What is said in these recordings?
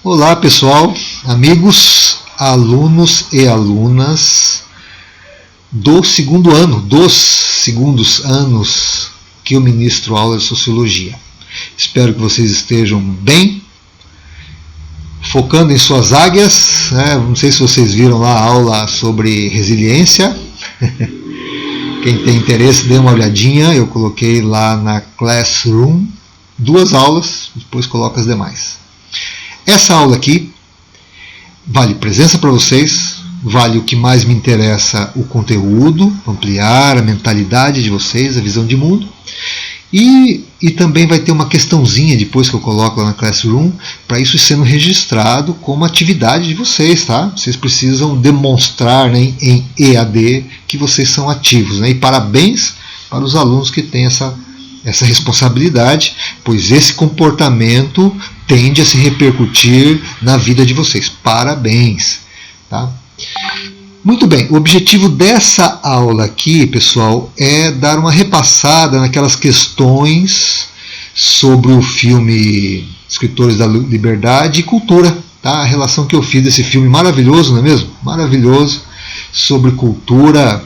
Olá pessoal, amigos, alunos e alunas dos segundos anos que eu ministro aula de Sociologia. Espero que vocês estejam bem, focando em suas águias, né? Não sei se vocês viram lá a aula sobre resiliência. Quem tem interesse, dê uma olhadinha, eu coloquei lá na Classroom 2 aulas, depois coloco as demais. Essa aula aqui vale presença para vocês, vale o que mais me interessa, o conteúdo, ampliar a mentalidade de vocês, a visão de mundo. E também vai ter uma questãozinha depois que eu coloco lá na Classroom, para isso sendo registrado como atividade de vocês, tá? Vocês precisam demonstrar, né, em EAD que vocês são ativos, né? E parabéns para os alunos que têm essa responsabilidade, pois esse comportamento tende a se repercutir na vida de vocês. Parabéns! Tá? Muito bem, o objetivo dessa aula aqui, pessoal, é dar uma repassada naquelas questões sobre o filme Escritores da Liberdade e Cultura. Tá? A relação que eu fiz desse filme maravilhoso, não é mesmo? Maravilhoso, sobre cultura,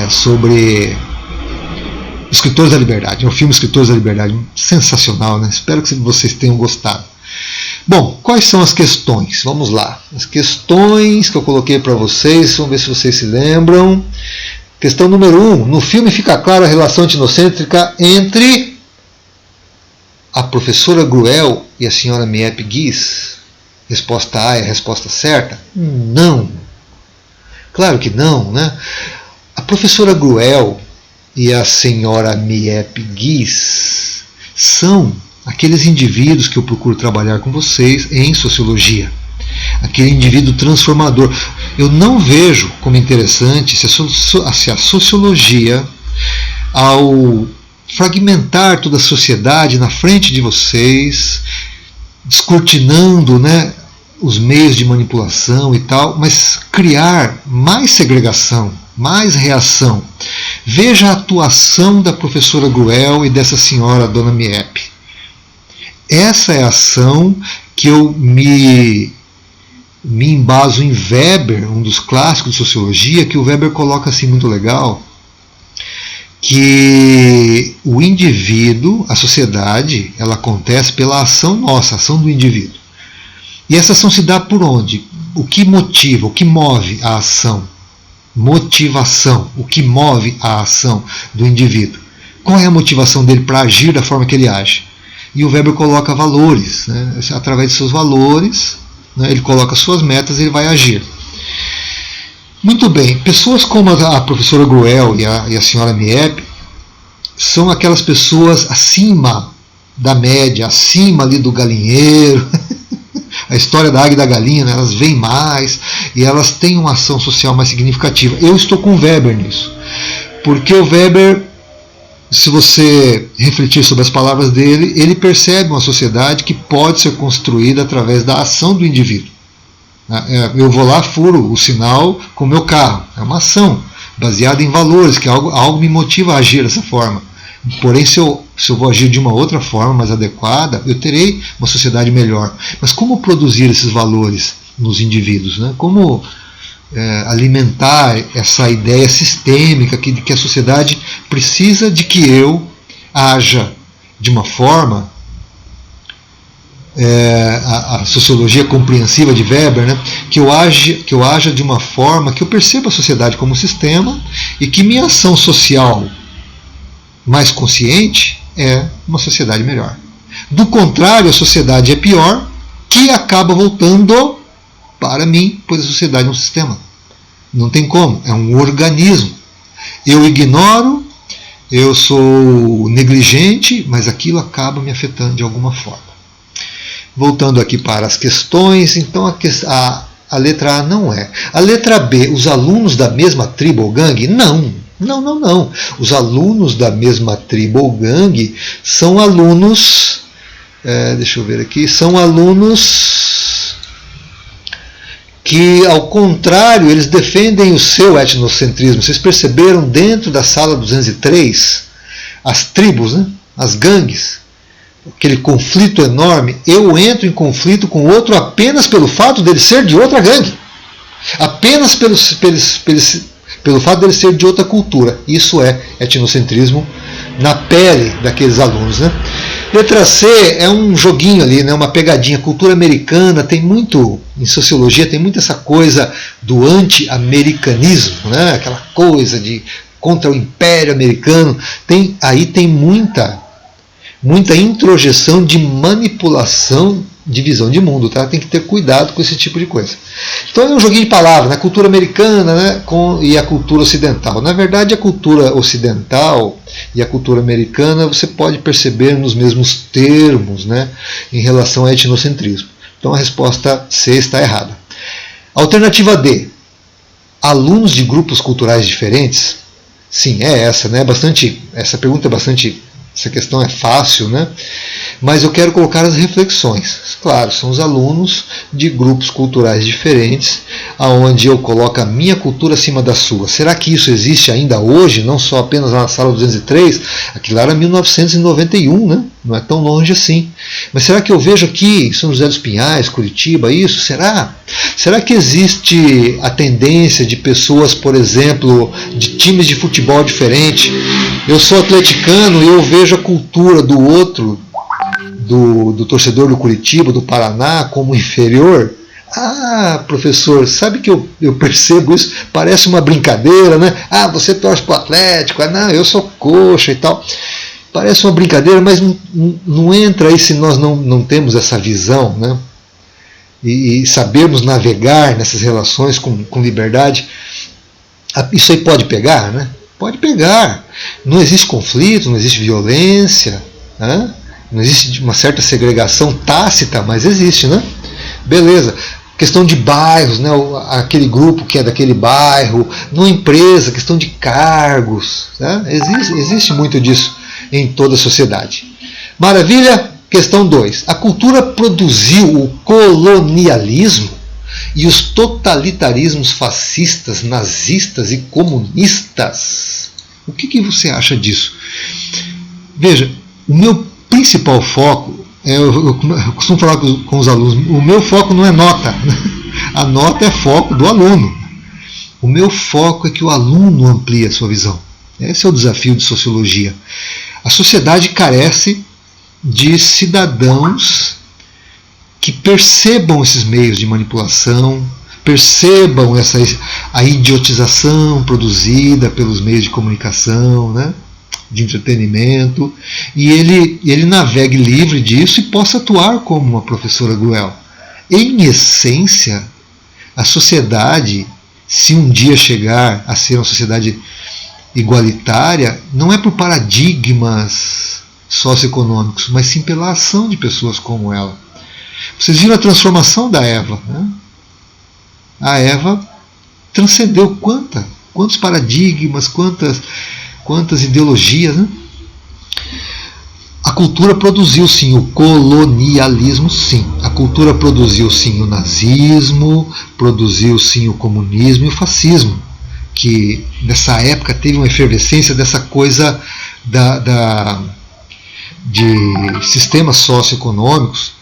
sobre Escritores da Liberdade, é um filme Escritores da Liberdade, sensacional, né? Espero que vocês tenham gostado. Bom, quais são as questões? Vamos lá. As questões que eu coloquei para vocês, vamos ver se vocês se lembram. Questão número 1. No filme fica clara a relação etnocêntrica entre a professora Gruel e a senhora Miep Guiz? Resposta A é a resposta certa? Não. Claro que não, né? A professora Gruel e a senhora Miep Guiz são aqueles indivíduos que eu procuro trabalhar com vocês em sociologia. Aquele indivíduo transformador. Eu não vejo como interessante se a sociologia, ao fragmentar toda a sociedade na frente de vocês, descortinando, né, os meios de manipulação e tal, mas criar mais segregação, mais reação. Veja a atuação da professora Gruel e dessa senhora, dona Miep. Essa é a ação que eu me embaso em Weber, um dos clássicos de sociologia, que o Weber coloca assim muito legal, que o indivíduo, a sociedade, ela acontece pela ação nossa, a ação do indivíduo. E essa ação se dá por onde? O que motiva, o que move a ação? Motivação, o que move a ação do indivíduo. Qual é a motivação dele para agir da forma que ele age? E o Weber coloca valores, né? Através de seus valores, né, ele coloca suas metas e ele vai agir. Muito bem, pessoas como a professora Gruel e a senhora Miep são aquelas pessoas acima da média, acima ali do galinheiro. A história da águia e da galinha, né, elas veem mais e elas têm uma ação social mais significativa. Eu estou com o Weber nisso, porque o Weber, se você refletir sobre as palavras dele, ele percebe uma sociedade que pode ser construída através da ação do indivíduo. Eu vou lá, furo o sinal com o meu carro. É uma ação baseada em valores, que algo me motiva a agir dessa forma. Porém, se eu vou agir de uma outra forma, mais adequada, eu terei uma sociedade melhor. Mas como produzir esses valores nos indivíduos? Né? Como alimentar essa ideia sistêmica que a sociedade precisa de que eu haja de uma forma, a sociologia compreensiva de Weber, né, que eu haja de uma forma que eu perceba a sociedade como um sistema e que minha ação social mais consciente é uma sociedade melhor. Do contrário, a sociedade é pior, que acaba voltando para mim, pois a sociedade é um sistema. Não tem como, é um organismo. Eu ignoro, eu sou negligente, mas aquilo acaba me afetando de alguma forma. Voltando aqui para as questões, então a letra A não é. A letra B, os alunos da mesma tribo ou gangue? Não. Não. Os alunos da mesma tribo ou gangue são alunos, deixa eu ver aqui, são alunos que, ao contrário, eles defendem o seu etnocentrismo. Vocês perceberam dentro da sala 203 as tribos, né? As gangues? aquele conflito enorme, eu entro em conflito com o outro apenas pelo fato dele ser de outra gangue. Apenas pelo fato dele ser de outra cultura. Isso é etnocentrismo na pele daqueles alunos, né? Letra C é um joguinho ali, né? Uma pegadinha. Cultura americana tem muito, em sociologia, tem muito essa coisa do anti-americanismo, né? Aquela coisa de contra o Império Americano. Aí tem muita introjeção de manipulação de visão de mundo, tá? Tem que ter cuidado com esse tipo de coisa. Então é um joguinho de palavras, né? Cultura americana, né? E a cultura ocidental. Na verdade, a cultura ocidental e a cultura americana você pode perceber nos mesmos termos, né? Em relação ao etnocentrismo. Então a resposta C está errada. Alternativa D. Alunos de grupos culturais diferentes? Sim, é essa, né? Essa pergunta é bastante... Essa questão é fácil, né? Mas eu quero colocar as reflexões. Claro, são os alunos de grupos culturais diferentes, aonde eu coloco a minha cultura acima da sua. Será que isso existe ainda hoje, não só apenas na sala 203? Aquilo era 1991, né? Não é tão longe assim. Mas será que eu vejo aqui em São José dos Pinhais, Curitiba, isso? Será? Será que existe a tendência de pessoas, por exemplo, de times de futebol diferente? Eu sou atleticano e eu vejo a cultura do outro, do torcedor do Curitiba, do Paraná, como inferior. Ah, professor, sabe que eu percebo isso? Parece uma brincadeira, né? Ah, você torce para o Atlético, não, eu sou coxa e tal. Parece uma brincadeira, mas não entra aí se nós não temos essa visão, né? E sabermos navegar nessas relações com liberdade. Isso aí pode pegar, né? Pode pegar. Não existe conflito, não existe violência, né? Não existe uma certa segregação tácita, mas existe, né? Beleza. Questão de bairros, né? Aquele grupo que é daquele bairro, numa empresa, questão de cargos, né? Existe muito disso em toda a sociedade. Maravilha? Questão 2. A cultura produziu o colonialismo e os totalitarismos fascistas, nazistas e comunistas. O que você acha disso? Veja, o meu principal foco, eu costumo falar com os alunos, o meu foco não é nota. A nota é foco do aluno. O meu foco é que o aluno amplie a sua visão. Esse é o desafio de sociologia. A sociedade carece de cidadãos que percebam esses meios de manipulação, percebam a idiotização produzida pelos meios de comunicação, né, de entretenimento, e ele navegue livre disso e possa atuar como uma professora Gruel. Em essência, a sociedade, se um dia chegar a ser uma sociedade igualitária, não é por paradigmas socioeconômicos, mas sim pela ação de pessoas como ela. Vocês viram a transformação da Eva, né? A Eva transcendeu quantos paradigmas, quantas ideologias, né? A cultura produziu sim o colonialismo, sim. A cultura produziu sim o nazismo, produziu sim o comunismo e o fascismo, que nessa época teve uma efervescência dessa coisa de sistemas socioeconômicos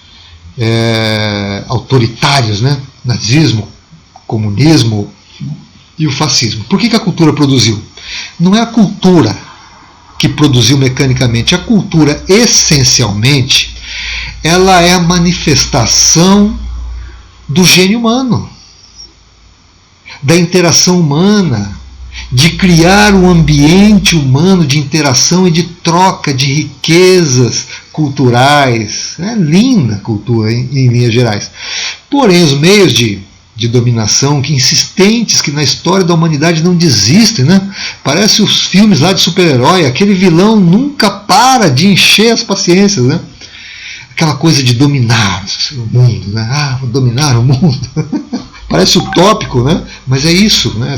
autoritários, né? Nazismo, comunismo e o fascismo. Por que a cultura produziu? Não é a cultura que produziu mecanicamente. A cultura, essencialmente, ela é a manifestação do gênio humano, da interação humana, de criar um ambiente humano de interação e de troca de riquezas culturais. É linda a cultura, em linhas gerais. Porém, os meios de dominação insistentes que na história da humanidade não desistem, né? Parece os filmes lá de super-herói, aquele vilão nunca para de encher as paciências, né? Aquela coisa de dominar o mundo, né? Ah, vou dominar o mundo. Parece utópico, né? Mas é isso, né?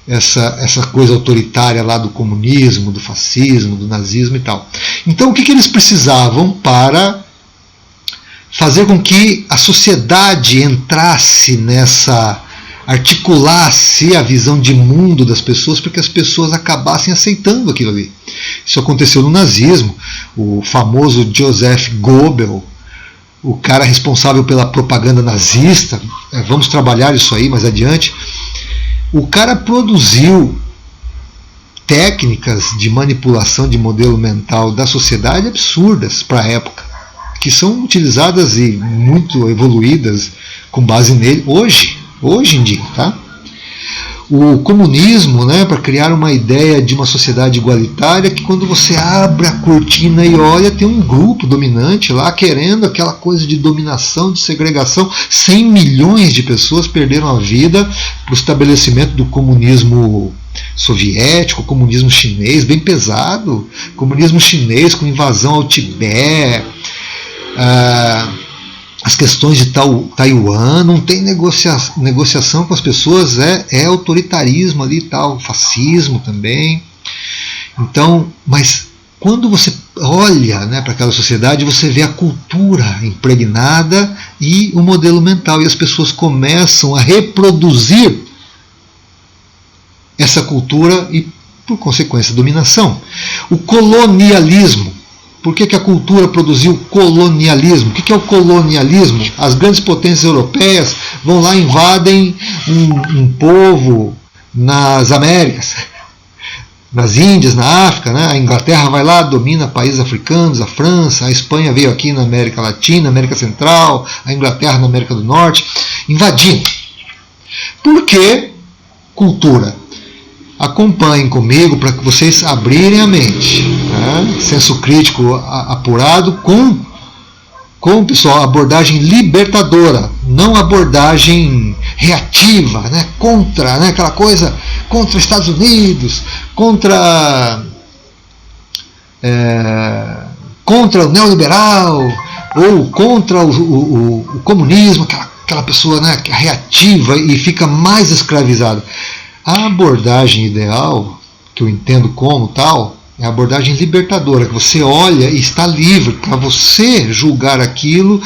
Essa coisa autoritária lá do comunismo, do fascismo, do nazismo e tal. Então, o que eles precisavam para fazer com que a sociedade entrasse articulasse a visão de mundo das pessoas, para que as pessoas acabassem aceitando aquilo ali? Isso aconteceu no nazismo. O famoso Joseph Goebbels, o cara responsável pela propaganda nazista, vamos trabalhar isso aí mais adiante, o cara produziu técnicas de manipulação de modelo mental da sociedade absurdas para a época, que são utilizadas e muito evoluídas com base nele hoje em dia, tá? O comunismo, né, para criar uma ideia de uma sociedade igualitária, que quando você abre a cortina e olha, tem um grupo dominante lá querendo aquela coisa de dominação, de segregação. 100 milhões de pessoas perderam a vida para o estabelecimento do comunismo soviético, comunismo chinês, bem pesado, comunismo chinês com invasão ao Tibete, as questões de Taiwan, não tem negociação com as pessoas, é autoritarismo ali e tal, fascismo também. Então, mas quando você olha, né, para aquela sociedade, você vê a cultura impregnada e o modelo mental, e as pessoas começam a reproduzir essa cultura e, por consequência, a dominação. O colonialismo. Por que a cultura produziu colonialismo? O que é o colonialismo? As grandes potências europeias vão lá e invadem um povo nas Américas, nas Índias, na África, né? A Inglaterra vai lá, domina países africanos, a França, a Espanha veio aqui na América Latina, América Central, a Inglaterra na América do Norte, invadindo. Por que cultura? Acompanhem comigo para que vocês abrirem a mente, né? Senso crítico apurado com pessoal, abordagem libertadora, não abordagem reativa, né? Contra, né? Aquela coisa contra os Estados Unidos, contra o neoliberal ou contra o comunismo, aquela pessoa, né, reativa e fica mais escravizada. A abordagem ideal, que eu entendo como tal, é a abordagem libertadora, que você olha e está livre para você julgar aquilo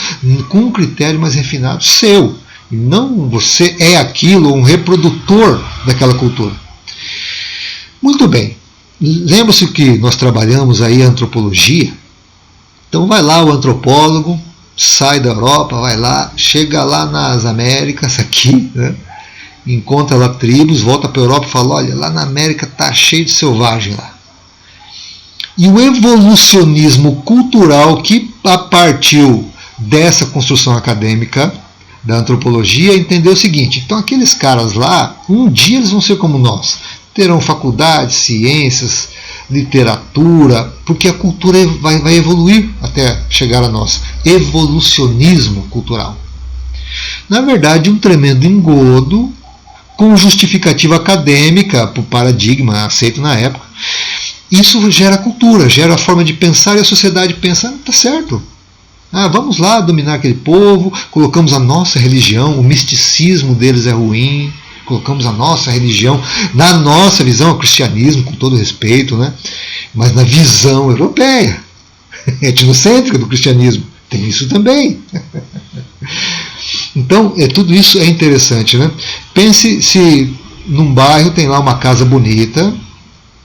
com um critério mais refinado seu. E não você é aquilo, um reprodutor daquela cultura. Muito bem. Lembra-se que nós trabalhamos aí a antropologia? Então vai lá o antropólogo, sai da Europa, vai lá, chega lá nas Américas, aqui, né? Encontra lá tribos, volta para a Europa e fala, olha, lá na América está cheio de selvagem lá. E o evolucionismo cultural que partiu dessa construção acadêmica da antropologia entendeu o seguinte, então aqueles caras lá, um dia eles vão ser como nós, terão faculdades, ciências, literatura, porque a cultura vai evoluir até chegar a nós. Evolucionismo cultural. Na verdade, um tremendo engodo com justificativa acadêmica para o paradigma aceito na época. Isso gera cultura, gera a forma de pensar e a sociedade pensa, tá certo. Vamos lá dominar aquele povo, colocamos a nossa religião, o misticismo deles é ruim, colocamos a nossa religião, na nossa visão, o cristianismo, com todo respeito, né? Mas na visão europeia, etnocêntrica do cristianismo, tem isso também. Então, tudo isso é interessante, né? Pense se num bairro tem lá uma casa bonita,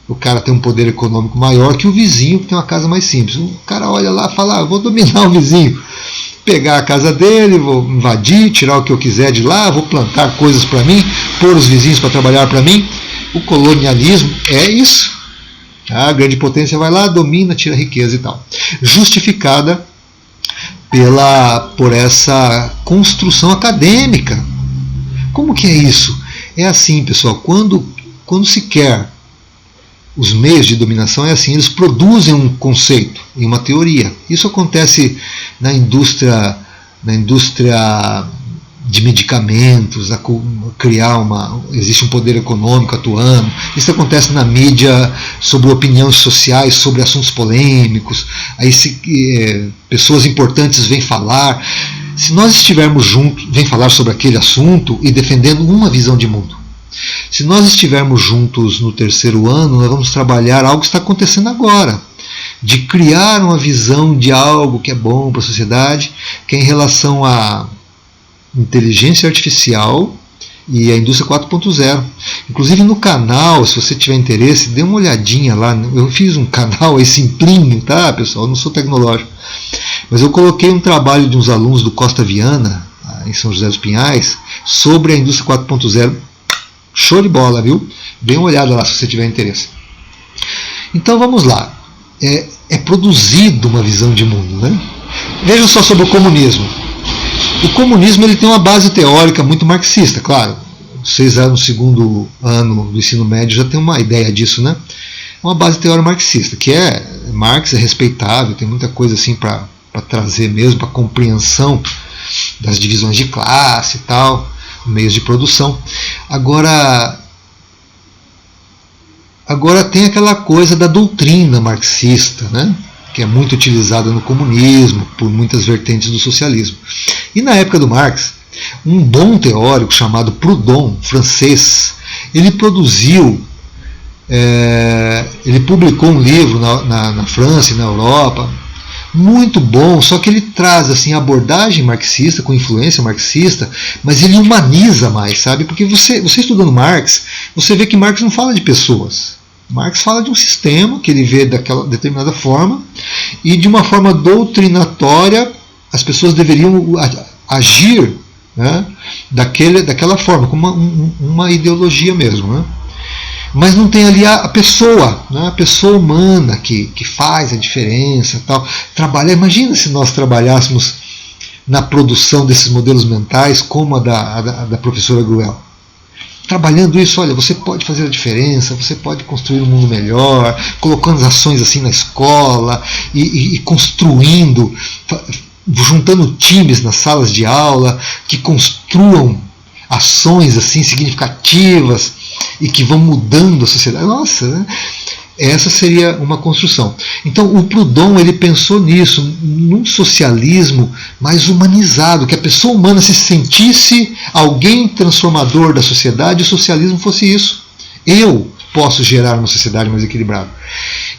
o cara tem um poder econômico maior que o vizinho que tem uma casa mais simples. O cara olha lá e fala, vou dominar o vizinho, pegar a casa dele, vou invadir, tirar o que eu quiser de lá, vou plantar coisas para mim, pôr os vizinhos para trabalhar para mim. O colonialismo é isso. A grande potência vai lá, domina, tira riqueza e tal. Justificada por essa construção acadêmica. Como que é isso? É assim, pessoal, quando se quer os meios de dominação, é assim, eles produzem um conceito e uma teoria. Isso acontece na indústria de medicamentos, existe um poder econômico atuando. Isso acontece na mídia sobre opiniões sociais, sobre assuntos polêmicos. Aí pessoas importantes vêm falar. Se nós estivermos juntos, vêm falar sobre aquele assunto e defendendo uma visão de mundo. Se nós estivermos juntos no terceiro ano, nós vamos trabalhar algo que está acontecendo agora, de criar uma visão de algo que é bom para a sociedade, que é em relação à inteligência artificial e a indústria 4.0. Inclusive no canal, se você tiver interesse, dê uma olhadinha lá. Eu fiz um canal aí simplinho, tá, pessoal? Eu não sou tecnológico, mas eu coloquei um trabalho de uns alunos do Costa Viana, em São José dos Pinhais, sobre a indústria 4.0. Show de bola, viu? Dê uma olhada lá se você tiver interesse. Então vamos lá. É produzido uma visão de mundo, né? Veja só sobre o comunismo. O comunismo ele tem uma base teórica muito marxista, claro. Vocês no segundo ano do ensino médio já tem uma ideia disso, né? Uma base teórica marxista, que Marx é respeitável, tem muita coisa assim para trazer mesmo, para compreensão das divisões de classe e tal, meios de produção. Agora tem aquela coisa da doutrina marxista, né? Que é muito utilizada no comunismo, por muitas vertentes do socialismo. E na época do Marx, um bom teórico chamado Proudhon, francês, ele publicou um livro na França e na Europa, muito bom, só que ele traz assim, a abordagem marxista, com influência marxista, mas ele humaniza mais, sabe? Porque você estudando Marx, você vê que Marx não fala de pessoas. Marx fala de um sistema que ele vê daquela determinada forma, e de uma forma doutrinatória as pessoas deveriam agir, né, daquela forma, como uma ideologia mesmo, né? Mas não tem ali a pessoa, né, a pessoa humana que faz a diferença, tal. Imagina se nós trabalhássemos na produção desses modelos mentais como a da professora Gruel. Trabalhando isso, olha, você pode fazer a diferença, você pode construir um mundo melhor, colocando as ações assim na escola e construindo, juntando times nas salas de aula que construam ações assim significativas e que vão mudando a sociedade. Nossa, né? Essa seria uma construção. Então o Proudhon ele pensou nisso, num socialismo mais humanizado, que a pessoa humana se sentisse alguém transformador da sociedade, e o socialismo fosse isso. Eu posso gerar uma sociedade mais equilibrada.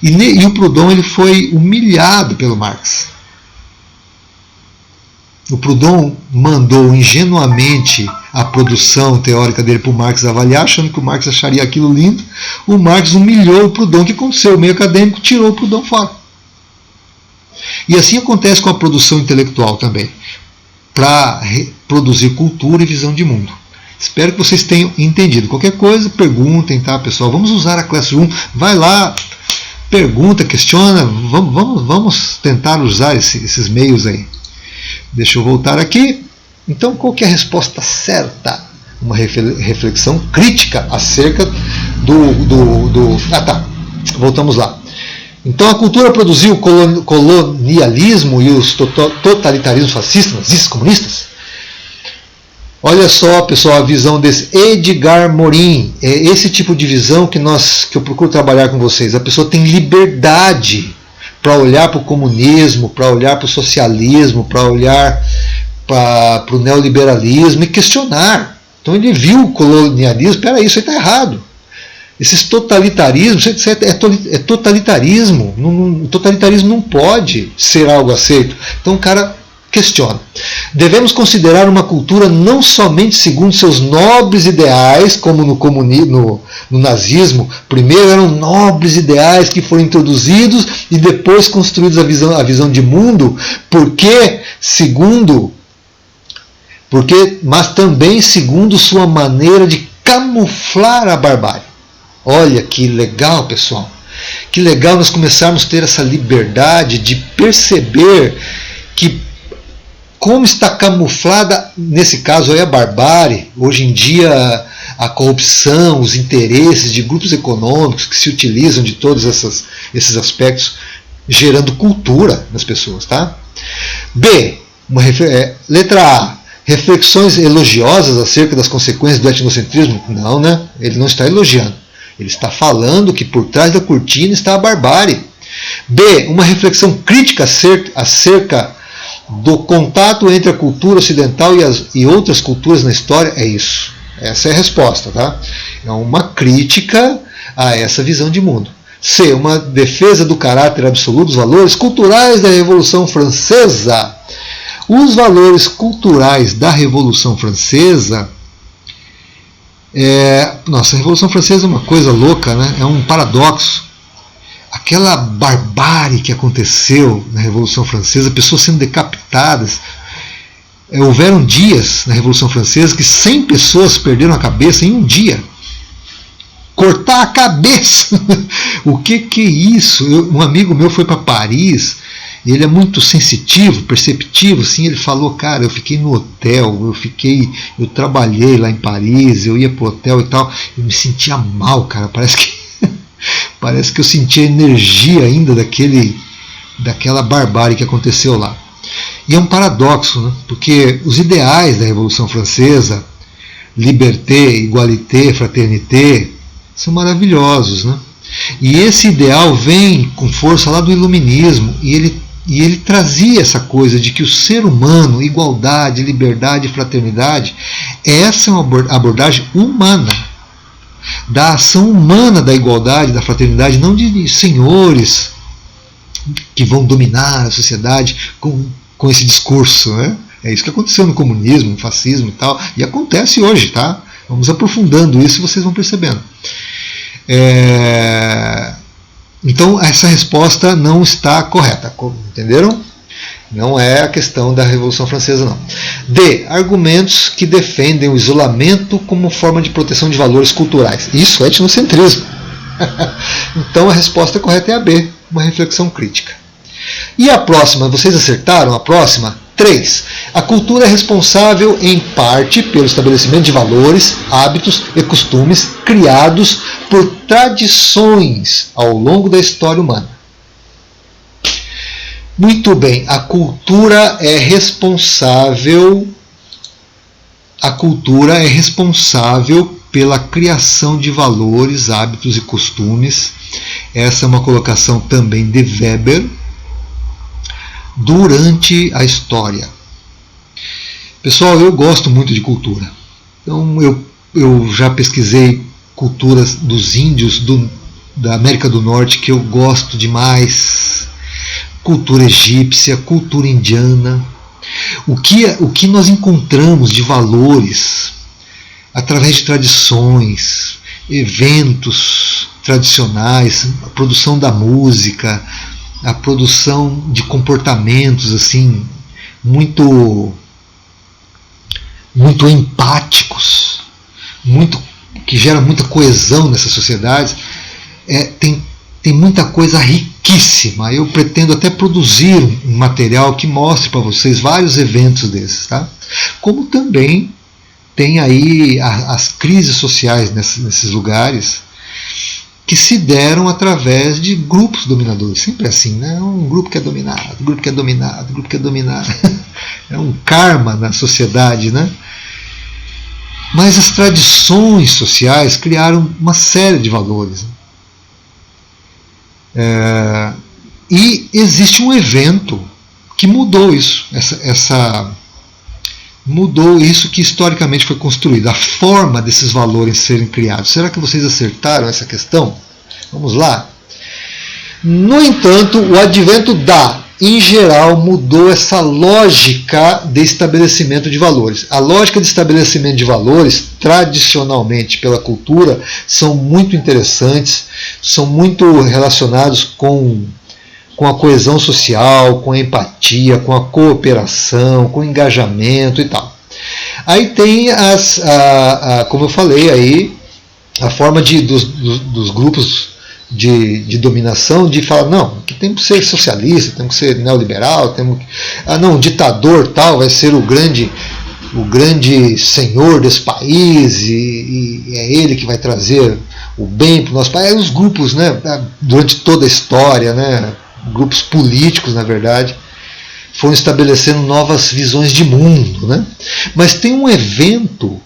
E o Proudhon ele foi humilhado pelo Marx. O Proudhon mandou ingenuamente a produção teórica dele para o Marx avaliar, achando que o Marx acharia aquilo lindo. O Marx humilhou o Proudhon. O que aconteceu? O meio acadêmico tirou o Proudhon fora. E assim acontece com a produção intelectual também, para produzir cultura e visão de mundo. Espero que vocês tenham entendido. Qualquer coisa, perguntem, tá, pessoal? Vamos usar a Classroom. Vai lá, pergunta, questiona. Vamos tentar usar esses meios aí. Deixa eu voltar aqui. Então, qual que é a resposta certa? Uma reflexão crítica acerca voltamos lá. Então, a cultura produziu o colonialismo e os totalitarismos fascistas, nazistas, comunistas? Olha só, pessoal, a visão desse Edgar Morin. É esse tipo de visão que eu procuro trabalhar com vocês. A pessoa tem liberdade para olhar para o comunismo, para olhar para o socialismo, para olhar para o neoliberalismo e questionar. Então ele viu o colonialismo, espera isso aí está errado. Esses totalitarismos, é totalitarismo. O totalitarismo não pode ser algo aceito. Então o cara questiona. Devemos considerar uma cultura não somente segundo seus nobres ideais, como no nazismo. Primeiro eram nobres ideais que foram introduzidos e depois construídos a visão de mundo, mas também segundo sua maneira de camuflar a barbárie. Olha que legal, pessoal. Que legal nós começarmos a ter essa liberdade de perceber que como está camuflada, nesse caso aí, a barbárie, hoje em dia a corrupção, os interesses de grupos econômicos que se utilizam de todos esses aspectos, gerando cultura nas pessoas. Tá? B, letra A, reflexões elogiosas acerca das consequências do etnocentrismo? Não, né? Ele não está elogiando. Ele está falando que por trás da cortina está a barbárie. B, uma reflexão crítica acerca do contato entre a cultura ocidental e outras culturas na história? É isso. Essa é a resposta. Tá? É uma crítica a essa visão de mundo. C, uma defesa do caráter absoluto dos valores culturais da Revolução Francesa. Os valores culturais da Revolução Francesa, Nossa, a Revolução Francesa é uma coisa louca, né? É um paradoxo. Aquela barbárie que aconteceu na Revolução Francesa, pessoas sendo decapitadas. Houveram dias na Revolução Francesa que 100 pessoas perderam a cabeça em um dia. Cortar a cabeça! O que é isso? Um amigo meu foi para Paris, ele é muito sensitivo, perceptivo, assim, ele falou, cara, eu fiquei no hotel, eu trabalhei lá em Paris, eu ia pro hotel e tal, eu me sentia mal, cara, parece que eu sentia energia ainda daquela barbárie que aconteceu lá. E é um paradoxo, né? Porque os ideais da Revolução Francesa, liberté, igualité, fraternité, são maravilhosos, né? E esse ideal vem com força lá do iluminismo, e ele trazia essa coisa de que o ser humano, igualdade, liberdade e fraternidade, essa é uma abordagem humana, da ação humana da igualdade, da fraternidade, não de senhores que vão dominar a sociedade com esse discurso, né? É isso que aconteceu no comunismo, no fascismo e tal, e acontece hoje, tá? Vamos aprofundando isso e vocês vão percebendo. Então essa resposta não está correta, entenderam? Não é a questão da Revolução Francesa, não. D. Argumentos que defendem o isolamento como forma de proteção de valores culturais. Isso é etnocentrismo. Então a resposta correta é a B, uma reflexão crítica. E a próxima, vocês acertaram a próxima? 3. A cultura é responsável em parte pelo estabelecimento de valores, hábitos e costumes criados por tradições ao longo da história humana. Muito bem, a cultura é responsável pela criação de valores, hábitos e costumes. Essa é uma colocação também de Weber. Durante a história. Pessoal, eu gosto muito de cultura. Então eu já pesquisei culturas dos índios da América do Norte que eu gosto demais. Cultura egípcia, cultura indiana. O que nós encontramos de valores através de tradições, eventos tradicionais, a produção da música, a produção de comportamentos assim muito empáticos, que gera muita coesão nessas sociedades, tem muita coisa riquíssima. Eu pretendo até produzir um material que mostre para vocês vários eventos desses, tá? Como também tem aí as crises sociais nesses lugares, que se deram através de grupos dominadores. Sempre assim, né? Um grupo que é dominado, grupo que é dominado, grupo que é dominado. É um karma na sociedade, né? Mas as tradições sociais criaram uma série de valores. E existe um evento que mudou isso, mudou isso que historicamente foi construído, a forma desses valores serem criados. Será que vocês acertaram essa questão? Vamos lá. No entanto, o advento em geral, mudou essa lógica de estabelecimento de valores. A lógica de estabelecimento de valores, tradicionalmente pela cultura, são muito interessantes, são muito relacionados com a coesão social, com a empatia, com a cooperação, com o engajamento e tal. Aí tem como eu falei aí, a forma dos grupos de dominação de falar, não, que temos que ser socialista, temos que ser neoliberal, o ditador tal vai ser o grande senhor desse país e é ele que vai trazer o bem para o nosso país. Os grupos, né, durante toda a história, né, grupos políticos, na verdade, foram estabelecendo novas visões de mundo, né? Mas tem um evento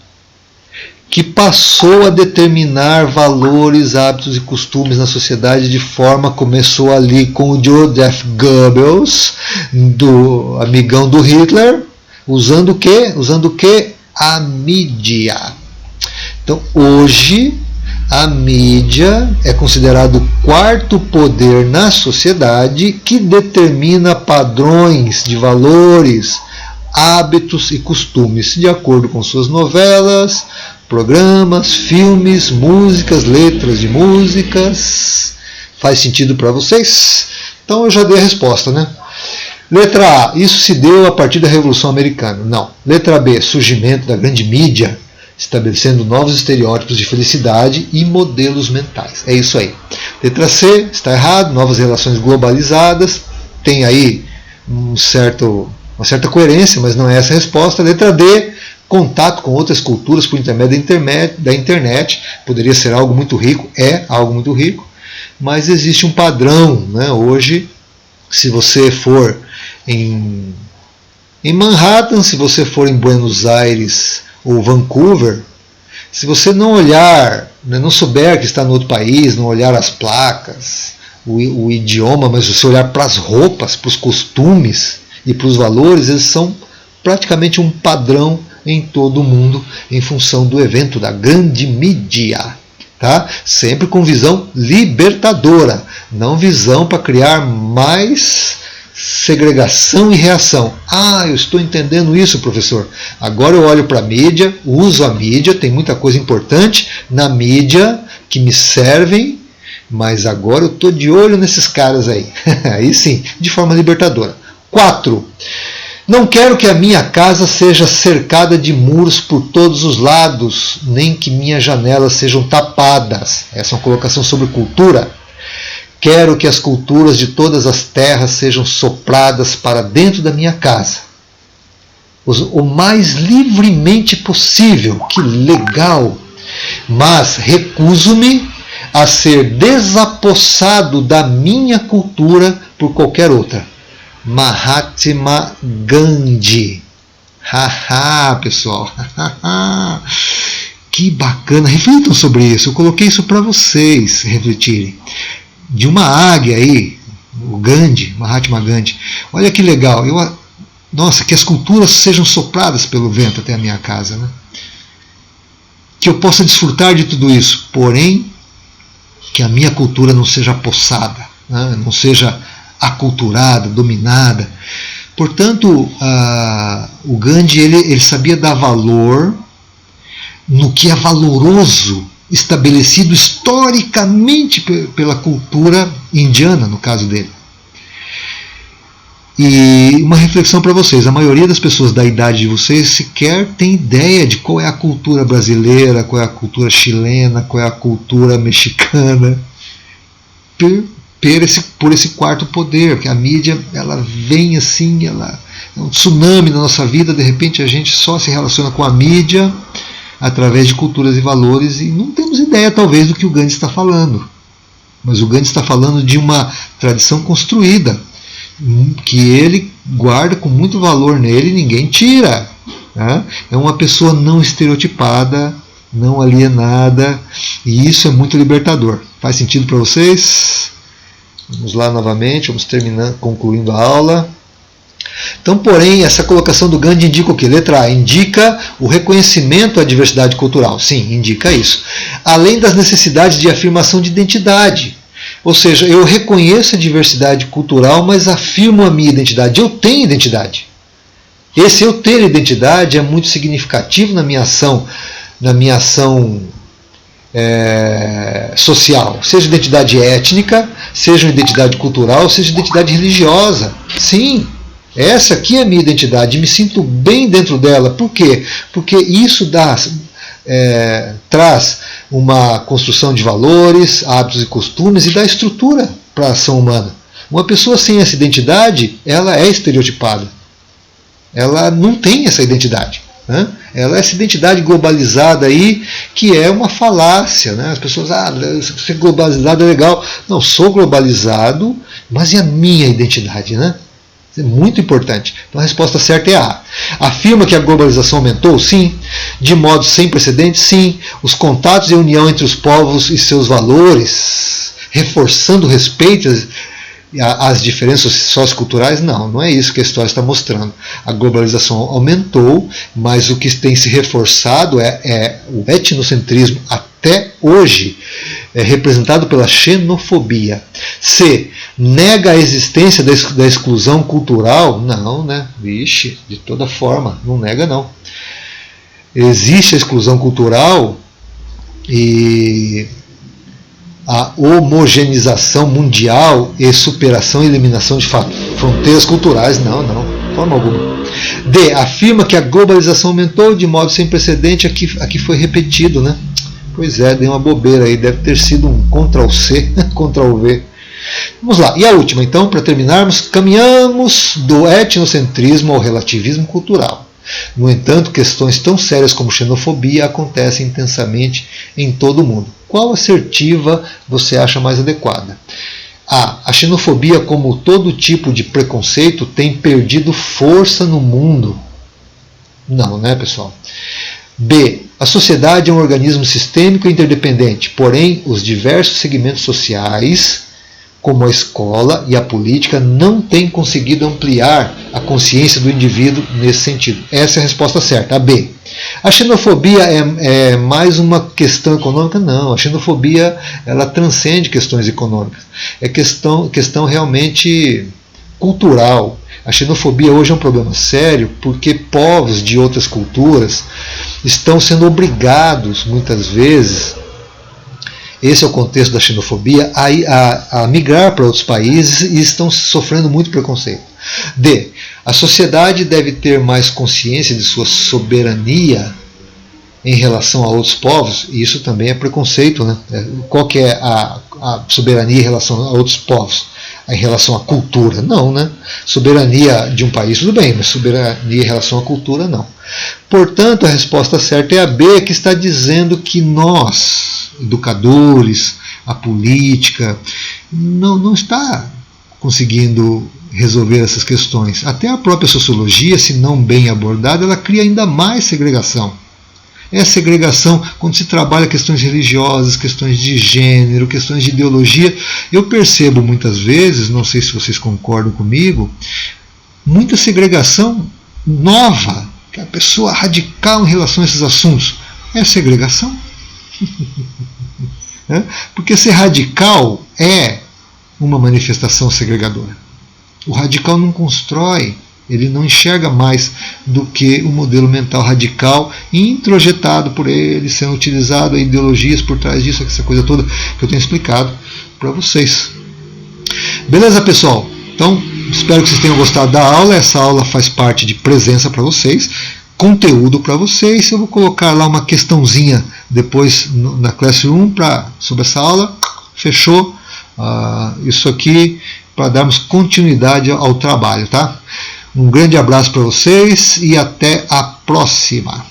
que passou a determinar valores, hábitos e costumes na sociedade de forma, começou ali com o Joseph Goebbels, do amigão do Hitler, usando o quê? A mídia. Então, hoje, a mídia é considerado o quarto poder na sociedade que determina padrões de valores, hábitos e costumes, de acordo com suas novelas, Programas, filmes, músicas, letras de músicas. Faz sentido para vocês? Então eu já dei a resposta, né? Letra A, isso se deu a partir da Revolução Americana. Não. Letra B, surgimento da grande mídia, estabelecendo novos estereótipos de felicidade e modelos mentais. É isso aí. Letra C, está errado, novas relações globalizadas. Tem aí uma certa coerência, mas não é essa a resposta. Letra D, contato com outras culturas por intermédio da internet. Poderia ser algo muito rico, é algo muito rico, mas existe um padrão, né? Hoje, se você for em Manhattan, se você for em Buenos Aires ou Vancouver, se você não olhar, não souber que está no outro país, não olhar as placas, o idioma, mas você olhar para as roupas, para os costumes e para os valores, eles são praticamente um padrão em todo o mundo, em função do evento da grande mídia. Tá? Sempre com visão libertadora, não visão para criar mais segregação e reação. Ah, eu estou entendendo isso, professor. Agora eu olho para a mídia, uso a mídia, tem muita coisa importante na mídia que me servem, mas agora eu estou de olho nesses caras aí. Aí sim, de forma libertadora. 4. Não quero que a minha casa seja cercada de muros por todos os lados, nem que minhas janelas sejam tapadas. Essa é uma colocação sobre cultura. Quero que as culturas de todas as terras sejam sopradas para dentro da minha casa, o mais livremente possível. Que legal! Mas recuso-me a ser desapossado da minha cultura por qualquer outra. Mahatma Gandhi. Haha, pessoal. Que bacana. Reflitam sobre isso. Eu coloquei isso para vocês refletirem. De uma águia aí, o Gandhi, Mahatma Gandhi. Olha que legal. Nossa, que as culturas sejam sopradas pelo vento até a minha casa, né? Que eu possa desfrutar de tudo isso, porém que a minha cultura não seja possada, né? Não seja aculturada, dominada. Portanto, o Gandhi ele sabia dar valor no que é valoroso, estabelecido historicamente pela cultura indiana, no caso dele. E uma reflexão para vocês: a maioria das pessoas da idade de vocês sequer tem ideia de qual é a cultura brasileira, qual é a cultura chilena, qual é a cultura mexicana, por esse quarto poder, que a mídia ela vem assim, ela é um tsunami na nossa vida. De repente a gente só se relaciona com a mídia através de culturas e valores, e não temos ideia talvez do que o Gandhi está falando. Mas o Gandhi está falando de uma tradição construída, que ele guarda com muito valor nele e ninguém tira. Né? É uma pessoa não estereotipada, não alienada, e isso é muito libertador. Faz sentido para vocês? Vamos lá novamente, vamos concluindo a aula. Então, porém, essa colocação do Gandhi indica o quê? Letra A, indica o reconhecimento à diversidade cultural. Sim, indica isso. Além das necessidades de afirmação de identidade. Ou seja, eu reconheço a diversidade cultural, mas afirmo a minha identidade. Eu tenho identidade. Esse eu ter identidade é muito significativo na minha ação social. Seja identidade étnica, seja identidade cultural, seja identidade religiosa. Sim. Essa aqui é a minha identidade, me sinto bem dentro dela. Por quê? Porque isso traz uma construção de valores, hábitos e costumes e dá estrutura para a ação humana. Uma pessoa sem essa identidade, ela é estereotipada. Ela não tem essa identidade. Né? Ela é essa identidade globalizada aí, que é uma falácia. Né? As pessoas, ser globalizado é legal. Não, sou globalizado, mas e a minha identidade, né? Isso é muito importante. Então a resposta certa é A. Afirma que a globalização aumentou? Sim. De modo sem precedentes? Sim. Os contatos e a união entre os povos e seus valores, reforçando o respeito às diferenças socioculturais? Não é isso que a história está mostrando. A globalização aumentou, mas o que tem se reforçado é o etnocentrismo até hoje, representado pela xenofobia. C. Nega a existência da exclusão cultural? Não, né? Vixe, de toda forma, não nega não. existe a exclusão cultural e a homogeneização mundial e superação e eliminação de fronteiras culturais. Não, de forma alguma. D. Afirma que a globalização aumentou de modo sem precedente. Aqui foi repetido, né? Pois é, deu uma bobeira aí, deve ter sido um Ctrl+C, Ctrl+V. Vamos lá, e a última então, para terminarmos, caminhamos do etnocentrismo ao relativismo cultural. No entanto, questões tão sérias como xenofobia acontecem intensamente em todo o mundo. Qual assertiva você acha mais adequada? A xenofobia, como todo tipo de preconceito, tem perdido força no mundo. Não, né, pessoal? B. A sociedade é um organismo sistêmico e interdependente, porém, os diversos segmentos sociais, como a escola e a política, não têm conseguido ampliar a consciência do indivíduo nesse sentido. Essa é a resposta certa, a B. A xenofobia é mais uma questão econômica? Não, a xenofobia ela transcende questões econômicas. É questão realmente cultural. A xenofobia hoje é um problema sério porque povos de outras culturas estão sendo obrigados, muitas vezes, esse é o contexto da xenofobia, a migrar para outros países e estão sofrendo muito preconceito. D. A sociedade deve ter mais consciência de sua soberania em relação a outros povos, e isso também é preconceito, né? Qual que é a soberania em relação a outros povos? Em relação à cultura? Não, né? Soberania de um país, tudo bem, mas soberania em relação à cultura, não. Portanto, a resposta certa é a B, que está dizendo que nós, educadores, a política, não está conseguindo resolver essas questões. Até a própria sociologia, se não bem abordada, ela cria ainda mais segregação. É segregação quando se trabalha questões religiosas, questões de gênero, questões de ideologia. Eu percebo muitas vezes, não sei se vocês concordam comigo, muita segregação nova, que a pessoa radical em relação a esses assuntos. É segregação? Porque ser radical é uma manifestação segregadora. O radical não constrói, ele não enxerga mais do que o modelo mental radical introjetado por ele, sendo utilizado a ideologias por trás disso, essa coisa toda que eu tenho explicado para vocês. Beleza, pessoal? Então, espero que vocês tenham gostado da aula. Essa aula faz parte de presença para vocês, conteúdo para vocês. Eu vou colocar lá uma questãozinha depois na Classroom sobre essa aula. Fechou? Isso aqui para darmos continuidade ao trabalho, tá? Um grande abraço para vocês e até a próxima!